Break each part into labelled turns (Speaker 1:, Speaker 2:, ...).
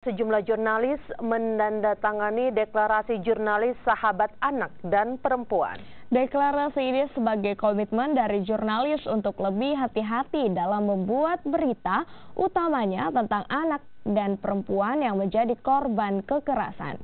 Speaker 1: Sejumlah jurnalis menandatangani deklarasi jurnalis sahabat anak dan perempuan.
Speaker 2: Deklarasi ini sebagai komitmen dari jurnalis untuk lebih hati-hati dalam membuat berita, utamanya tentang anak dan perempuan yang menjadi korban kekerasan.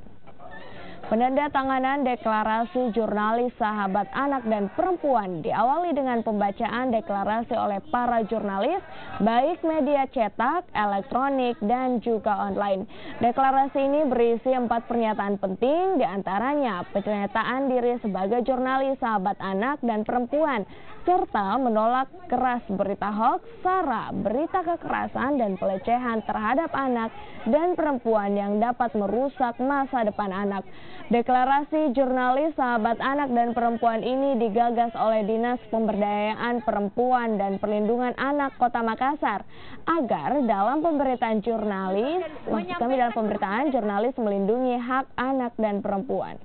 Speaker 2: Penandatanganan deklarasi jurnalis sahabat anak dan perempuan diawali dengan pembacaan deklarasi oleh para jurnalis, baik media cetak, elektronik, dan juga online. Deklarasi ini berisi 4 pernyataan penting, diantaranya pernyataan diri sebagai jurnalis sahabat anak dan perempuan, serta menolak keras berita hoaks, sara, berita kekerasan, dan pelecehan terhadap anak dan perempuan yang dapat merusak masa depan anak. Deklarasi jurnalis sahabat anak dan perempuan ini digagas oleh Dinas Pemberdayaan Perempuan dan Perlindungan Anak Kota Makassar agar dalam pemberitaan jurnalis melindungi hak anak dan perempuan.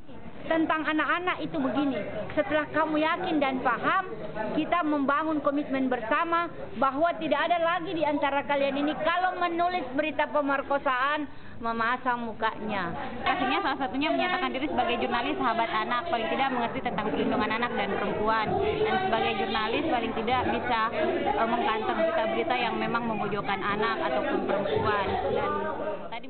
Speaker 3: Tentang anak-anak itu begini, setelah kamu yakin dan paham, kita membangun komitmen bersama bahwa tidak ada lagi di antara kalian ini kalau menulis berita pemerkosaan memasang mukanya.
Speaker 4: Aslinya salah satunya menyatakan diri sebagai jurnalis sahabat anak, paling tidak mengerti tentang perlindungan anak dan perempuan, dan sebagai jurnalis paling tidak bisa mengkantor berita-berita yang memang memojokkan anak ataupun perempuan. Dan tadi